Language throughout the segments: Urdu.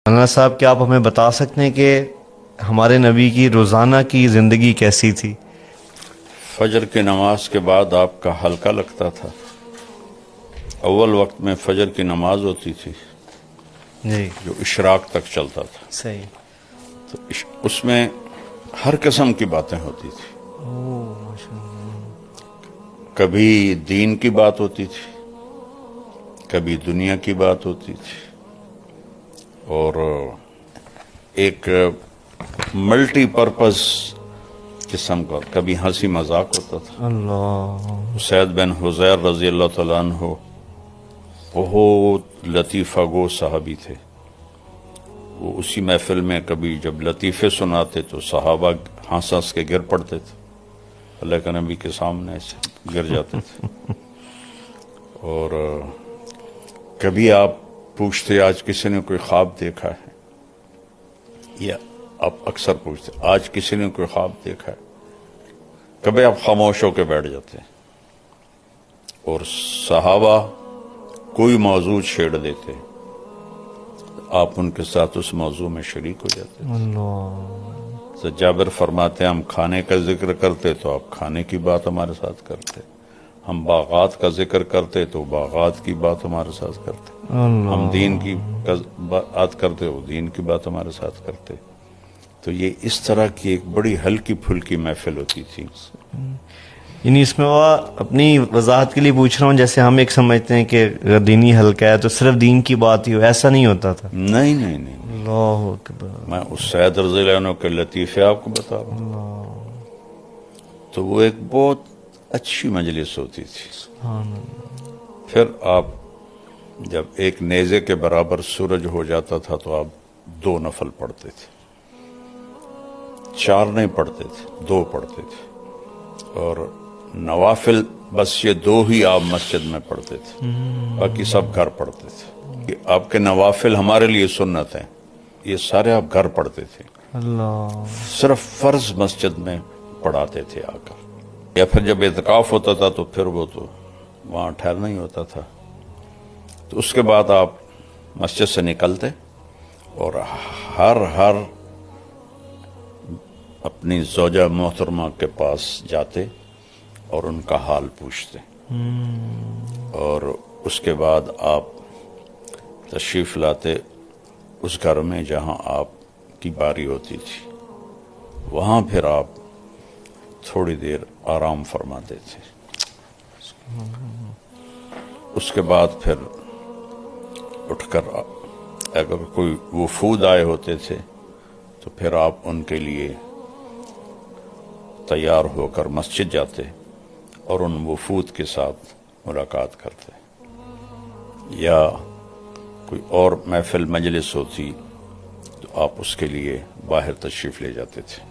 مولانا صاحب، کیا آپ ہمیں بتا سکتے ہیں کہ ہمارے نبی کی روزانہ کی زندگی کیسی تھی؟ فجر کی نماز کے بعد آپ کا ہلکا لگتا تھا۔ اول وقت میں فجر کی نماز ہوتی تھی جی جو اشراق تک چلتا تھا، صحیح۔ تو اس میں ہر قسم کی باتیں ہوتی تھی۔ کبھی دین کی بات ہوتی تھی، کبھی دنیا کی بات ہوتی تھی، اور ایک ملٹی پرپز قسم کا کبھی ہنسی مذاق ہوتا تھا۔ اللہ سعید بن حضیر رضی اللہ تعالیٰ عنہ بہت لطیفہ گو صحابی تھے۔ وہ اسی محفل میں کبھی جب لطیفے سناتے تو صحابہ ہنس ہنس کے گر پڑتے تھے، اللہ کے نبی کے سامنے ایسے گر جاتے تھے۔ اور کبھی آپ پوچھتے آج کسی نے کوئی خواب دیکھا ہے، یا آپ اکثر پوچھتے آج کسی نے کوئی خواب دیکھا ہے، کبھی آپ خاموش ہو کے بیٹھ جاتے ہیں اور صحابہ کوئی موضوع چھیڑ دیتے، آپ ان کے ساتھ اس موضوع میں شریک ہو جاتے۔ اللہ تو جابر فرماتے ہیں ہم کھانے کا ذکر کرتے تو آپ کھانے کی بات ہمارے ساتھ کرتے، ہم باغات کا ذکر کرتے تو باغات کی بات ہمارے ساتھ کرتے، ہم دین کی بات کرتے وہ دین کی بات ہمارے ساتھ کرتے۔ تو یہ اس طرح کی ایک بڑی ہلکی پھلکی محفل ہوتی تھی۔ یعنی اس میں وہ اپنی وضاحت کے لیے پوچھ رہا ہوں، جیسے ہم ایک سمجھتے ہیں کہ اگر دینی حلقہ ہے تو صرف دین کی بات ہی ہو، ایسا نہیں ہوتا تھا۔ نہیں نہیں نہیں، اللہ اکبر۔ میں اس سید رضی اللہ عنہ کے لطیفے آپ کو بتا رہا ہوں۔ تو وہ ایک بہت اچھی مجلس ہوتی تھی۔ پھر آپ جب ایک نیزے کے برابر سورج ہو جاتا تھا تو آپ 2 نفل پڑھتے تھے، 4 نہیں پڑھتے تھے، 2 پڑھتے تھے، اور نوافل بس یہ 2 ہی آپ مسجد میں پڑھتے تھے، باقی سب گھر پڑھتے تھے۔ کہ آپ کے نوافل ہمارے لیے سنت ہیں، یہ سارے آپ گھر پڑھتے تھے، اللہ صرف فرض مسجد میں پڑھاتے تھے آ کر، یا پھر جب اعتکاف ہوتا تھا تو پھر وہ تو وہاں ٹھہرنا ہی ہوتا تھا۔ تو اس کے بعد آپ مسجد سے نکلتے اور ہر اپنی زوجہ محترمہ کے پاس جاتے اور ان کا حال پوچھتے، اور اس کے بعد آپ تشریف لاتے اس گھر میں جہاں آپ کی باری ہوتی تھی، وہاں پھر آپ تھوڑی دیر آرام فرماتے تھے۔ اس کے بعد پھر اٹھ کر اگر کوئی وفود آئے ہوتے تھے تو پھر آپ ان کے لیے تیار ہو کر مسجد جاتے اور ان وفود کے ساتھ ملاقات کرتے، یا کوئی اور محفل مجلس ہوتی تو آپ اس کے لیے باہر تشریف لے جاتے تھے۔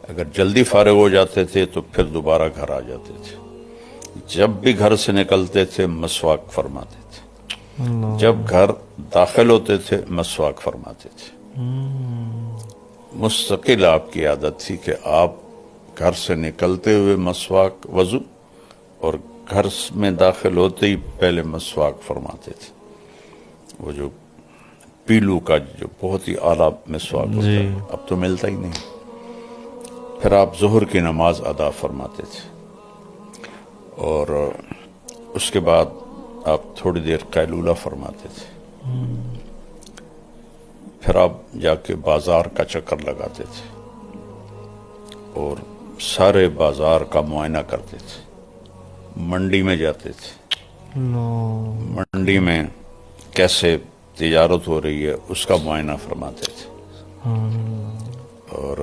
اگر جلدی فارغ ہو جاتے تھے تو پھر دوبارہ گھر آ جاتے تھے۔ جب بھی گھر سے نکلتے تھے مسواک فرماتے تھے، جب گھر داخل ہوتے تھے مسواک فرماتے تھے۔ مستقل آپ کی عادت تھی کہ آپ گھر سے نکلتے ہوئے مسواک وضو، اور گھر میں داخل ہوتے ہی پہلے مسواک فرماتے تھے۔ وہ جو پیلو کا جو بہت ہی اعلیٰ مسواک ہوتا ہے، اب تو ملتا ہی نہیں۔ پھر آپ ظہر کی نماز ادا فرماتے تھے، اور اس کے بعد آپ تھوڑی دیر قیلولہ فرماتے تھے۔ پھر آپ جا کے بازار کا چکر لگاتے تھے اور سارے بازار کا معائنہ کرتے تھے۔ منڈی میں جاتے تھے، منڈی میں کیسے تجارت ہو رہی ہے اس کا معائنہ فرماتے تھے، اور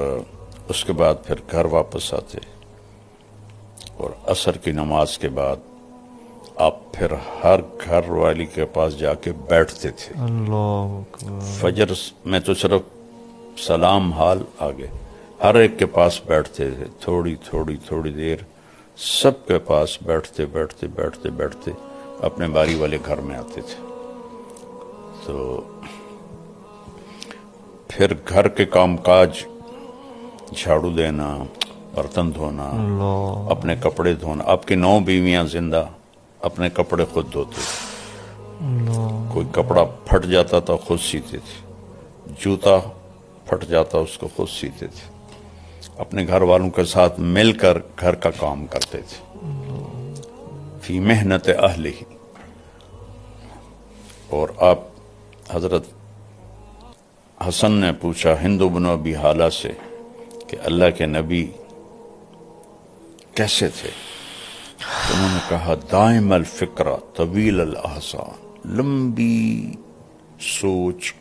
اس کے بعد پھر گھر واپس آتے، اور عصر کی نماز کے بعد آپ پھر ہر گھر والی کے پاس جا کے بیٹھتے تھے۔ اللہ اکبر۔ فجر میں تو صرف سلام حال آگے، ہر ایک کے پاس بیٹھتے تھے، تھوڑی دیر سب کے پاس بیٹھتے اپنے باری والے گھر میں آتے تھے۔ تو پھر گھر کے کام کاج، جھاڑو دینا، برتن دھونا، اپنے کپڑے دھونا، آپ کی 9 بیویاں زندہ اپنے کپڑے خود دھوتے تھے، کوئی کپڑا پھٹ جاتا تھا خود سیتے تھے، جوتا پھٹ جاتا اس کو خود سیتے تھے، اپنے گھر والوں کے ساتھ مل کر گھر کا کام کرتے تھے، فی محنت اہلہ. اور آپ حضرت حسن نے پوچھا ہند بن ابی حالہ سے کہ اللہ کے نبی کیسے تھے؟ تو انہوں نے کہا دائم الفکرہ طویل الاحسان، لمبی سوچ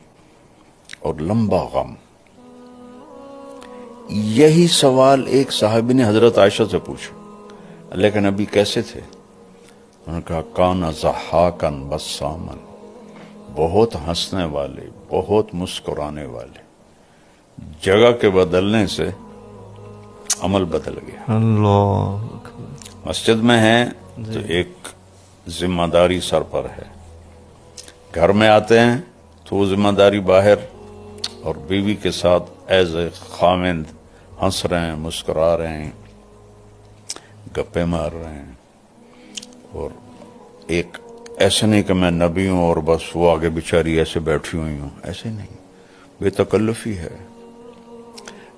اور لمبا غم. یہی سوال ایک صحابی نے حضرت عائشہ سے پوچھا اللہ کے نبی کیسے تھے؟ انہوں نے کہا کان ضحاکا بساما، بہت ہنسنے والے، بہت مسکرانے والے. جگہ کے بدلنے سے عمل بدل گیا. اللہ مسجد میں ہیں تو ایک ذمہ داری سر پر ہے، گھر میں آتے ہیں تو وہ ذمہ داری باہر، اور بیوی کے ساتھ ایز اے خامند ہنس رہے ہیں، مسکرا رہے ہیں، گپے مار رہے ہیں. اور ایک ایسا نہیں کہ میں نبی ہوں اور بس وہ آگے بیچاری ایسے بیٹھی ہوئی ہوں، ایسے نہیں، بے تکلفی ہے.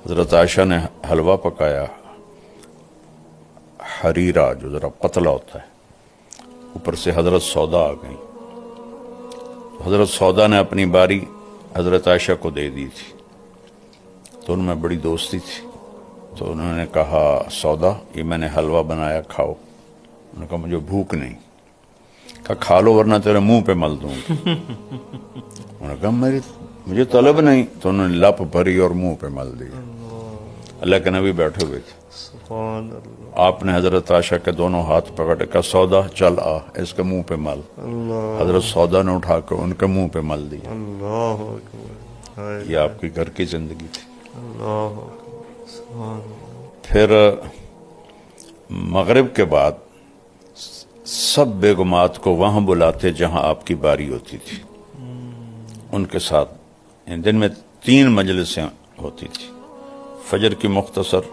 حضرت عائشہ نے حلوہ پکایا، حریرہ جو ذرا پتلا ہوتا ہے، اوپر سے حضرت سودا آ گئی. حضرت سودا نے اپنی باری حضرت عائشہ کو دے دی تھی، تو ان میں بڑی دوستی تھی. تو انہوں نے کہا سودا یہ میں نے حلوہ بنایا، کھاؤ. انہوں نے کہا مجھے بھوک نہیں. کہا کھا لو ورنہ تیرے منہ پہ مل دوں گا. انہوں نے کہا مجھے طلب نہیں. تو انہوں نے لپ بھری اور منہ پہ مل دی. اللہ کے نبی بیٹھے ہوئے تھے، سبحان اللہ. آپ نے حضرت عائشہ کے دونوں ہاتھ پکڑے، کہا سودا چل آ اس کے منہ پہ مل. حضرت سودا نے اٹھا کر ان کے منہ پہ مل دیا. اللہ اکبر. یہ آپ کی گھر کی زندگی تھی. اللہ اکبر. سبحان اللہ. پھر مغرب کے بعد سب بیگمات کو وہاں بلاتے جہاں آپ کی باری ہوتی تھی، ان کے ساتھ دن میں 3 مجلسیں ہوتی تھی، فجر کی مختصر،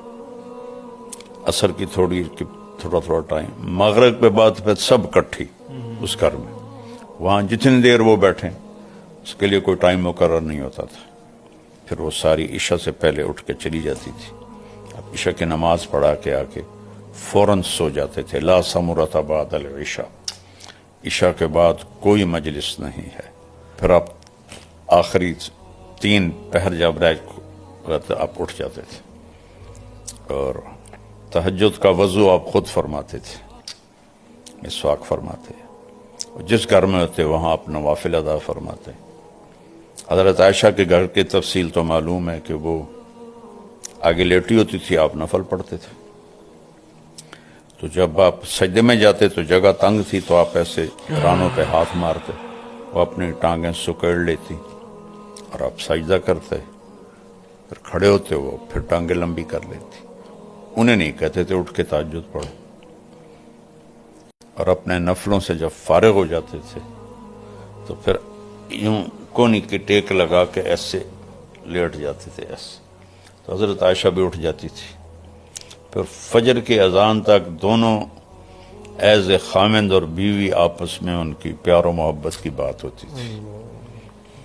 عصر کی تھوڑا ٹائم، مغرب کے بعد پھر سب کٹھی اس گھر میں. وہاں جتنی دیر وہ بیٹھیں اس کے لیے کوئی ٹائم مقرر نہیں ہوتا تھا. پھر وہ ساری عشاء سے پہلے اٹھ کے چلی جاتی تھی. اب عشاء کی نماز پڑھا کے آ کے فوراً سو جاتے تھے. لا ثمرۃ بعد العشاء، عشاء کے بعد کوئی مجلس نہیں ہے. پھر آپ آخری 3 پہر جب رہتے آپ اٹھ جاتے تھے، اور تہجد کا وضو آپ خود فرماتے تھے، مسواک فرماتے. جس گھر میں ہوتے وہاں آپ نوافل ادا فرماتے. حضرت عائشہ کے گھر کی تفصیل تو معلوم ہے کہ وہ آگے لیٹی ہوتی تھی، آپ نفل پڑھتے تھے. تو جب آپ سجدے میں جاتے تو جگہ تنگ تھی تو آپ ایسے رانوں پہ ہاتھ مارتے، وہ اپنی ٹانگیں سکیڑ لیتی اور آپ سجدہ کرتے. پھر کھڑے ہوتے وہ پھر ٹانگیں لمبی کر لیتی. انہیں نہیں کہتے تھے اٹھ کے تہجد پڑھو. اور اپنے نفلوں سے جب فارغ ہو جاتے تھے تو پھر یوں کونی کی ٹیک لگا کے ایسے لیٹ جاتے تھے ایسے. تو حضرت عائشہ بھی اٹھ جاتی تھی. پھر فجر کی اذان تک دونوں ایز اے خامند اور بیوی آپس میں ان کی پیار و محبت کی بات ہوتی تھی.